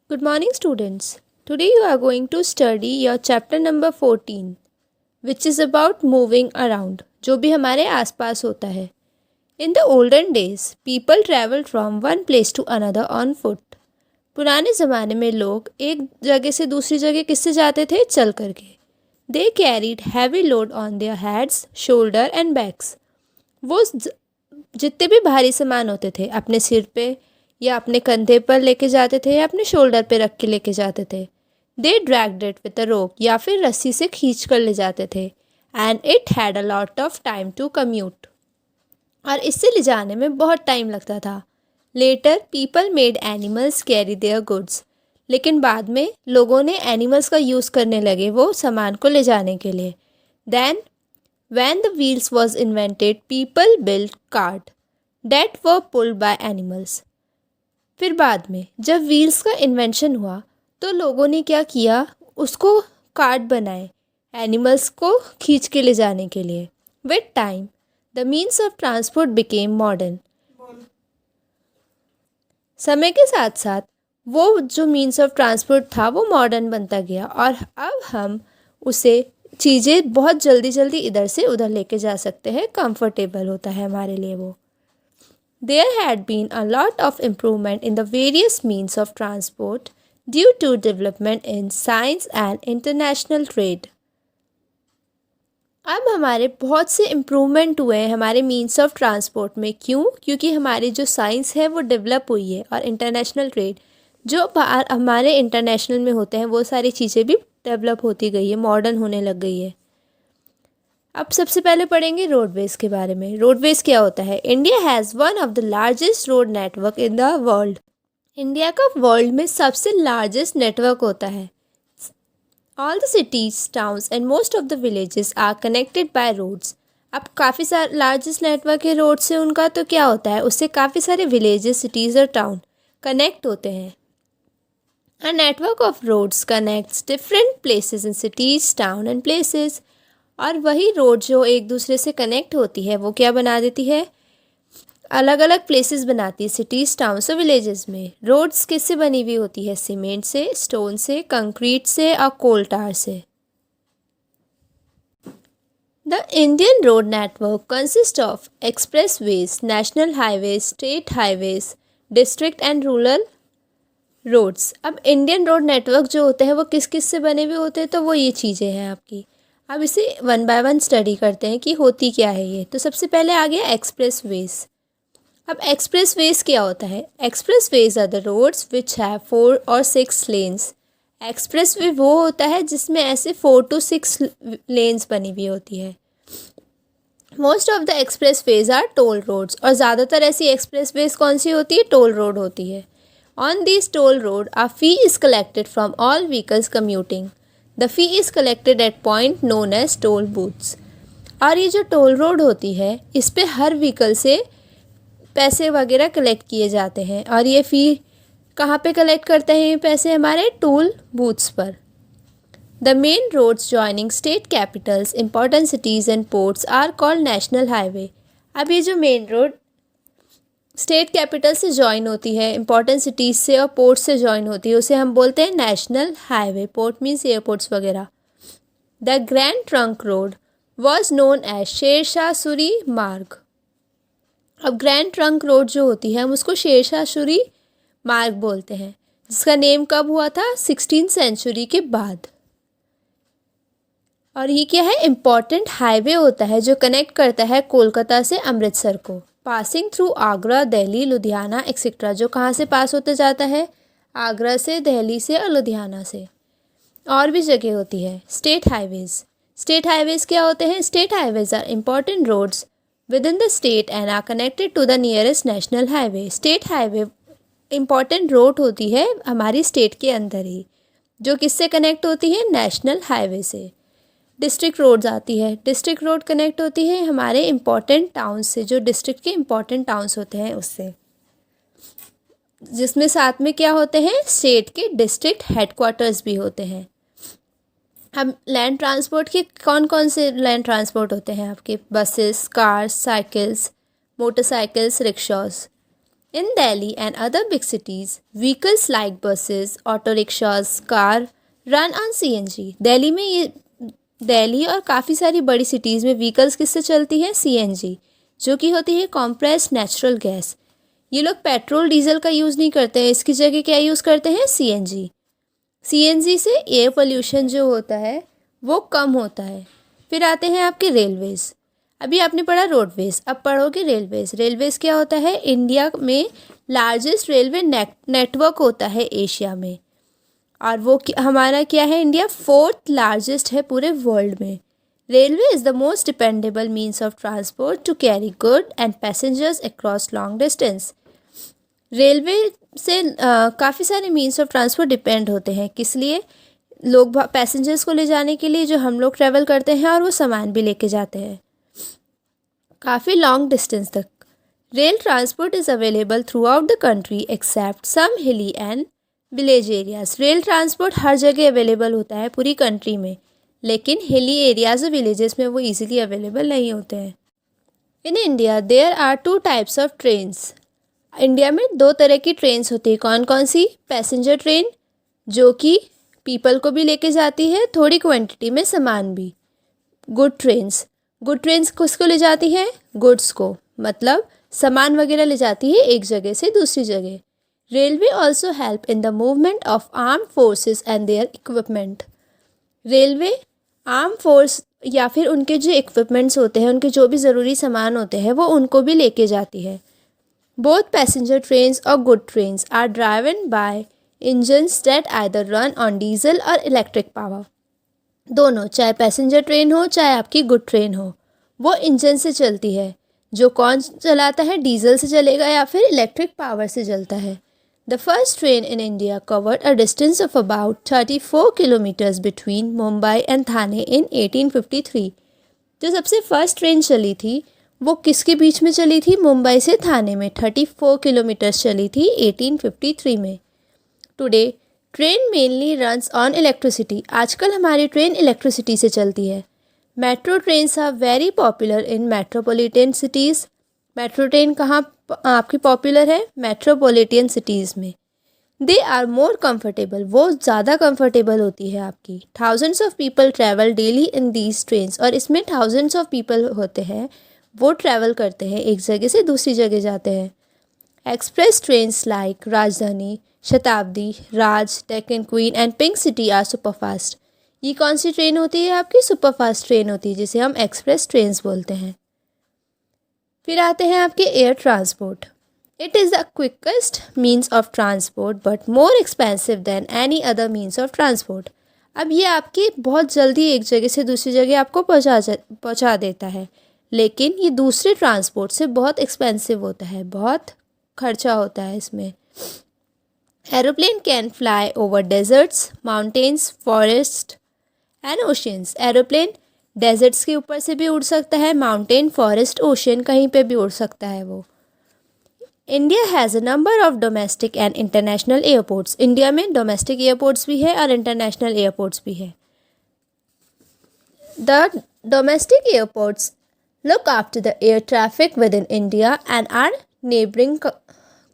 Good morning, students. Today you are going to study your chapter number 14, which is about moving around, जो भी हमारे आसपास होता है. In the olden days, people traveled from one place to another on foot. पुराने ज़माने में लोग एक जगह से दूसरी जगह किससे जाते थे? चल करके. They carried heavy load on their heads, shoulder and backs. वो जितने भी भारी सामान होते थे अपने सिर पे या अपने कंधे पर लेके जाते थे या अपने शोल्डर पे रख के लेके जाते थे. They dragged it with a rope या फिर रस्सी से खींच कर ले जाते थे. And it had a lot of time to commute. और इससे ले जाने में बहुत टाइम लगता था. Later people made animals carry their goods. लेकिन बाद में लोगों ने एनिमल्स का यूज़ करने लगे वो सामान को ले जाने के लिए. Then when the wheels was invented, people built cart that were pulled by animals. फिर बाद में जब व्हील्स का इन्वेंशन हुआ तो लोगों ने क्या किया, उसको कार्ट बनाए एनिमल्स को खींच के ले जाने के लिए. With time the means of transport became modern. समय के साथ साथ वो जो मीन्स ऑफ ट्रांसपोर्ट था वो मॉडर्न बनता गया और अब हम उसे चीज़ें बहुत जल्दी जल्दी इधर से उधर लेके जा सकते हैं. कंफर्टेबल होता है हमारे लिए वो. There had been a lot of improvement in the various means of transport due to development in science and international trade. अब हमारे बहुत से इम्प्रूवमेंट हुए हैं हमारे मीन्स ऑफ ट्रांसपोर्ट में. क्यों? क्योंकि हमारी जो साइंस है वो डेवलप हुई है और इंटरनेशनल ट्रेड जो हमारे इंटरनेशनल में होते हैं वो सारी चीज़ें भी डेवलप होती गई है, मॉडर्न होने लग गई है. अब सबसे पहले पढ़ेंगे रोडवेज के बारे में. रोडवेज क्या होता है? India has one of the largest road network in the world. India का वर्ल्ड में सबसे लार्जेस्ट नेटवर्क होता है. All the cities, towns and most of the villages are connected by roads. अब काफ़ी सारे लार्जेस्ट नेटवर्क है रोड से उनका, तो क्या होता है उससे काफ़ी सारे विलेजेस, सिटीज़ और टाउन कनेक्ट होते हैं. A network of roads connects different places in cities, town and places. और वही रोड जो एक दूसरे से कनेक्ट होती है वो क्या बना देती है? अलग अलग प्लेसेस बनाती है, सिटीज़, टाउन्स और विलेजेस में. रोड्स किससे बनी हुई होती है? सीमेंट से, स्टोन से, कंक्रीट से और कोल टार से. The Indian road network consist of expressways, national highways, state highways, district and rural roads. अब इंडियन रोड नेटवर्क जो होते हैं वो किस किस से बने हुए होते हैं? तो वो ये चीज़ें हैं आपकी. अब इसे वन बाय वन स्टडी करते हैं कि होती क्या है ये. तो सबसे पहले आ गया एक्सप्रेस वेज. अब एक्सप्रेस वेज क्या होता है? Expressways are the roads which have 4 और 6 लेन्स. एक्सप्रेस वे वो होता है जिसमें ऐसे 4 to 6 लेन्स बनी हुई होती है. Most of the expressways are toll roads. और ज़्यादातर ऐसी एक्सप्रेस वेज कौन सी होती है? टोल रोड होती है. On these toll road, a fee is collected from all vehicles commuting. The fee is collected at point known as toll booths. और ये जो टोल रोड होती है इस पे हर व्हीकल से पैसे वगैरह कलेक्ट किए जाते हैं. और ये फ़ी कहाँ पे कलेक्ट करते हैं ये पैसे? हमारे टोल बूथ्स पर. The main roads joining state capitals, important cities and ports are called national highway. अब ये जो मेन रोड स्टेट कैपिटल से जॉइन होती है, इंपॉर्टेंट सिटीज़ से और पोर्ट से जॉइन होती है, उसे हम बोलते हैं national highway. Port means airports वगैरह. The grand trunk road was known as Sher Shah Suri Marg. अब ग्रैंड ट्रंक रोड जो होती है हम उसको शेरशाह सूरी मार्ग बोलते हैं, जिसका नेम कब हुआ था? 16th सेंचुरी के बाद. और ये क्या है? इम्पॉर्टेंट हाईवे होता है जो कनेक्ट करता है कोलकाता से अमृतसर को. Passing through Agra, Delhi, Ludhiana etcetera. जो कहाँ से पास होते जाता है? आगरा से, दिल्ली से और लुधियाना से. और भी जगह होती है. State highways. स्टेट हाईवेज़ क्या होते हैं? State highways are important roads with in the state and are connected to the nearest national highway. State highway important road होती है हमारी स्टेट के अंदर ही, जो किससे कनेक्ट होती है? नेशनल हाईवे से. डिस्ट्रिक्ट रोड्स आती है. डिस्ट्रिक्ट रोड कनेक्ट होती है हमारे इम्पॉर्टेंट टाउन्स से, जो डिस्ट्रिक्ट के इम्पॉर्टेंट टाउन्स होते हैं उससे, जिसमें साथ में क्या होते हैं? स्टेट के डिस्ट्रिक्ट हेडक्वार्टर्स भी होते हैं. हम लैंड ट्रांसपोर्ट के कौन कौन से लैंड ट्रांसपोर्ट होते हैं आपके? Buses, cars, cycles, motorcycles, rickshaws. In Delhi and other big cities, vehicles like buses, auto rickshaws, car run on CNG. Delhi और काफ़ी सारी बड़ी सिटीज़ में व्हीकल्स किससे चलती है? CNG, जो कि होती है कॉम्प्रेस्ड नेचुरल गैस। ये लोग पेट्रोल डीजल का यूज़ नहीं करते हैं, इसकी जगह क्या यूज़ करते हैं? CNG। CNG से एयर पोल्यूशन जो होता है वो कम होता है। फिर आते हैं आपके रेलवेज़। अभी आपने पढ़ा रोडवेज़, अब पढ़ोगे रेलवेज़। रेलवेज़ क्या होता है? इंडिया में लार्जेस्ट रेलवे नेटवर्क होता है एशिया में, और वो हमारा क्या है? इंडिया 4th लार्जेस्ट है पूरे वर्ल्ड में। Railway is the most dependable means of transport to carry good and passengers across long distance. Railway से काफ़ी सारे मीन्स ऑफ ट्रांसपोर्ट डिपेंड होते हैं। किस लिए? लोग पैसेंजर्स को ले जाने के लिए, जो हम लोग ट्रैवल करते हैं, और वो सामान भी लेके जाते हैं काफ़ी लॉन्ग डिस्टेंस तक। Rail transport is available throughout the country except some hilly and village areas. Rail transport हर जगह अवेलेबल होता है पूरी कंट्री में, लेकिन हिली एरियाज और विलेजेस में वो इजीली अवेलेबल नहीं होते हैं। In India there are 2 types of trains. India में 2 तरह की ट्रेन्स होती है। कौन कौन सी? पैसेंजर ट्रेन, जो कि पीपल को भी लेके जाती है, थोड़ी क्वांटिटी में सामान भी। गुड ट्रेन्स किसको ले जाती है? गुड्स को, मतलब सामान वगैरह ले जाती है एक जगह से दूसरी जगह। Railway also help in the movement of arm forces and their equipment. Railway arm force या फिर उनके जो इक्विपमेंट्स होते हैं, उनके जो भी ज़रूरी सामान होते हैं, वो उनको भी लेके जाती है। बोथ पैसेंजर ट्रेन्स और good trains are driven by engines that either run on diesel or electric power. दोनों, चाहे पैसेंजर ट्रेन हो चाहे आपकी गुड ट्रेन हो, वो इंजन से चलती है। जो कौन चलाता है? डीजल से चलेगा या फिर इलेक्ट्रिक पावर से चलता है। The first train in India covered a distance of about 34 kilometres between Mumbai and Thane in 1853। जो सबसे फर्स्ट ट्रेन चली थी वो किसके बीच में चली थी? मुंबई से थाने में 34 किलोमीटर्स चली थी 1853 में। Today train mainly runs on electricity. आजकल हमारी ट्रेन इलेक्ट्रिसिटी से चलती है। Metro trains are very popular in metropolitan cities. Metro train कहाँ आपकी पॉपुलर है? मेट्रोपॉलिटन सिटीज़ में। दे आर मोर कंफर्टेबल, वो ज़्यादा कंफर्टेबल होती है आपकी। Thousands of people travel daily in these trains, और इसमें थाउजेंड्स ऑफ पीपल होते हैं, वो ट्रैवल करते हैं, एक जगह से दूसरी जगह जाते हैं। Express trains like Rajdhani, Shatabdi, Raj, Deccan queen and pink city are superfast. ये कौन सी ट्रेन होती है? आपकी सुपरफास्ट ट्रेन होती है, जिसे हम एक्सप्रेस ट्रेन्स बोलते हैं। फिर आते हैं आपके air transport. It is the quickest means of transport but more expensive than any other means of transport. अब ये आपकी बहुत जल्दी एक जगह से दूसरी जगह आपको पहुँचा देता है, लेकिन ये दूसरे ट्रांसपोर्ट से बहुत एक्सपेंसिव होता है, बहुत खर्चा होता है इसमें। Aeroplane can fly over deserts, mountains, forest and oceans. Aeroplane deserts के ऊपर से भी उड़ सकता है, माउंटेन, फॉरेस्ट, ओशियन, कहीं पे भी उड़ सकता है वो। India has a number of domestic and international airports. India में डोमेस्टिक एयरपोर्ट्स भी है और इंटरनेशनल एयरपोर्ट्स भी है। The domestic airports look after the air traffic within India and our neighboring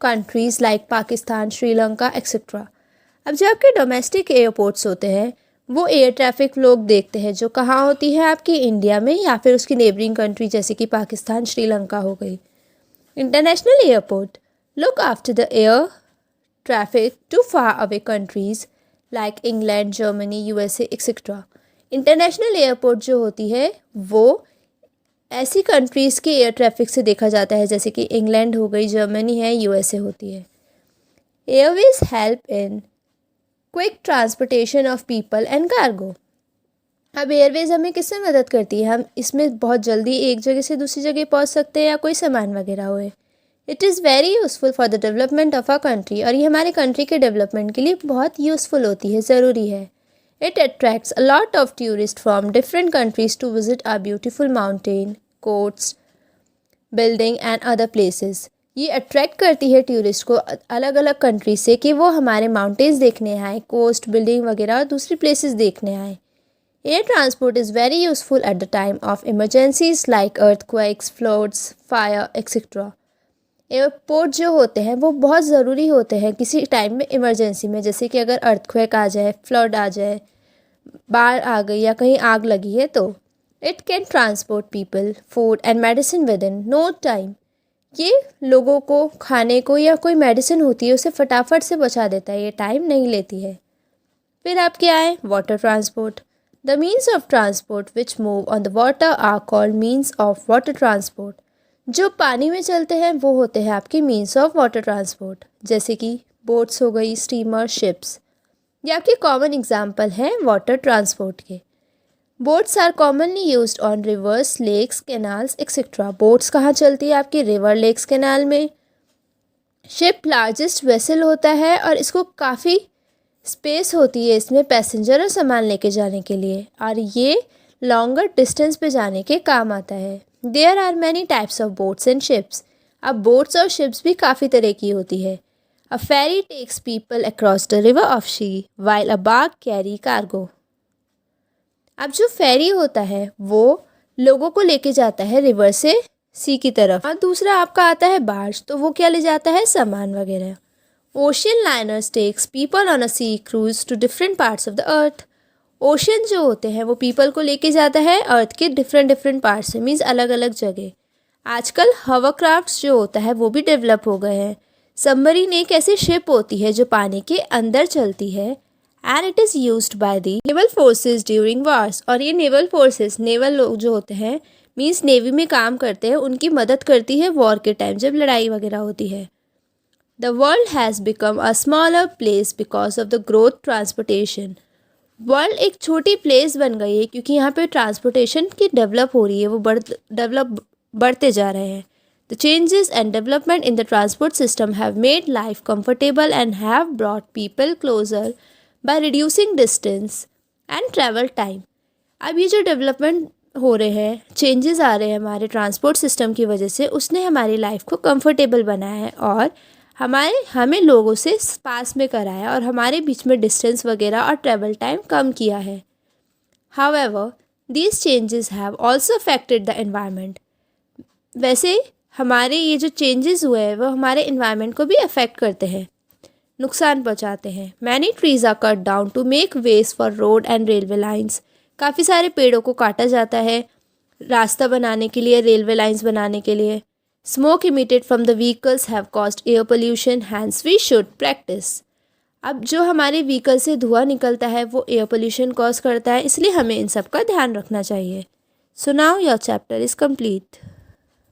countries like Pakistan, Sri Lanka, etc. अब जो आपके domestic airports होते हैं वो एयर ट्रैफिक लोग देखते हैं, जो कहाँ होती है? आपकी इंडिया में या फिर उसकी नेबरिंग कंट्री जैसे कि पाकिस्तान, श्रीलंका हो गई। International airport look after the air traffic to far away countries like England, Germany, USA, etc. International airport जो होती है वो ऐसी कंट्रीज़ के एयर ट्रैफिक से देखा जाता है, जैसे कि इंग्लैंड हो गई, जर्मनी है, USA होती है। Airways help in quick transportation of people and cargo. अब एयरवेज हमें किससे मदद करती है? हम इसमें बहुत जल्दी एक जगह से दूसरी जगह पहुंच सकते हैं या कोई सामान वगैरह होए। It is very useful for the development of a country, और ये हमारे कंट्री के डेवलपमेंट के लिए बहुत यूज़फुल होती है, ज़रूरी है। It attracts a lot of tourists from different countries to visit our beautiful mountain, courts, building and other places. ये अट्रैक्ट करती है टूरिस्ट को अलग अलग कंट्री से कि वो हमारे माउंटेन्स देखने आए, कोस्ट, बिल्डिंग वगैरह और दूसरी प्लेसेस देखने आए। Air transport is very useful at the time of emergencies like earthquakes, floods, fire, etcetera. Airport जो होते हैं वो बहुत ज़रूरी होते हैं किसी टाइम में इमरजेंसी में, जैसे कि अगर अर्थक्वेक आ जाए, फ्लड आ जाए, बाढ़ आ गई या कहीं आग लगी है तो it can transport people, food and medicine with in no time. ये लोगों को खाने को या कोई मेडिसिन होती है उसे फटाफट से पहुंचा देता है, ये टाइम नहीं लेती है। फिर आप क्या है, water transport. The means of transport which move on the water are called means of water transport. जो पानी में चलते हैं वो होते हैं आपके मीन्स ऑफ वाटर ट्रांसपोर्ट, जैसे कि बोट्स हो गई, स्टीमर, शिप्स। ये आपके कॉमन एग्जाम्पल हैं वाटर ट्रांसपोर्ट के। Boats are commonly used on rivers, lakes, canals etcetera. Boats कहाँ चलती है, आपके रिवर, लेक्स, कैनाल में। शिप लार्जेस्ट वेसल होता है और इसको काफ़ी स्पेस होती है इसमें पैसेंजर और सामान लेके जाने के लिए, और ये लॉन्गर डिस्टेंस पे जाने के काम आता है। There are many types of boats and ships. अब बोट्स और शिप्स भी काफ़ी तरह की होती है। A ferry takes people across the river of sea while a bark carry cargo. अब जो फेरी होता है वो लोगों को लेके जाता है रिवर से सी की तरफ, और दूसरा आपका आता है बार्ज, तो वो क्या ले जाता है, सामान वगैरह। Ocean liners takes people on a sea cruise to different parts of the earth. Ocean जो होते हैं वो पीपल को लेके जाता है अर्थ के डिफरेंट पार्ट से, मीन्स अलग अलग जगह। आजकल हवरक्राफ्ट्स जो होता है वो भी डेवलप हो गए हैं। सबमरीन एक ऐसी शिप होती है जो पानी के अंदर चलती है, and it is used by the naval forces during wars. और ये नेवल फोर्सेस, नेवल लोग जो होते हैं मीन्स नेवी में काम करते हैं, उनकी मदद करती है वॉर के टाइम जब लड़ाई वगैरह होती है। The world has become a smaller place because of the growth transportation. World एक छोटी प्लेस बन गई है क्योंकि यहाँ पे ट्रांसपोर्टेशन की डेवलप हो रही है, वो बढ़ते जा रहे हैं। The changes and development in the transport system have made life comfortable and have brought people closer by reducing distance and travel time. अब ये जो डेवलपमेंट हो रहे हैं, चेंजेस आ रहे हैं हमारे ट्रांसपोर्ट सिस्टम की वजह से, उसने हमारी लाइफ को कंफर्टेबल बनाया है और हमें लोगों से पास में कराया और हमारे बीच में डिस्टेंस वगैरह और ट्रैवल टाइम कम किया है। However these changes have also affected the environment. वैसे हमारे ये जो चेंजेस हुए हैं वो हमारे एनवायरनमेंट को भी अफेक्ट करते हैं, नुकसान पहुंचाते हैं। Many trees are cut down to make ways for road and railway lines. काफ़ी सारे पेड़ों को काटा जाता है रास्ता बनाने के लिए, रेलवे लाइन्स बनाने के लिए। Smoke emitted from the vehicles have caused air pollution, hence we should practice। अब जो हमारे व्हीकल से धुआं निकलता है वो एयर पोल्यूशन कॉज करता है, इसलिए हमें इन सब का ध्यान रखना चाहिए। So now your chapter is complete।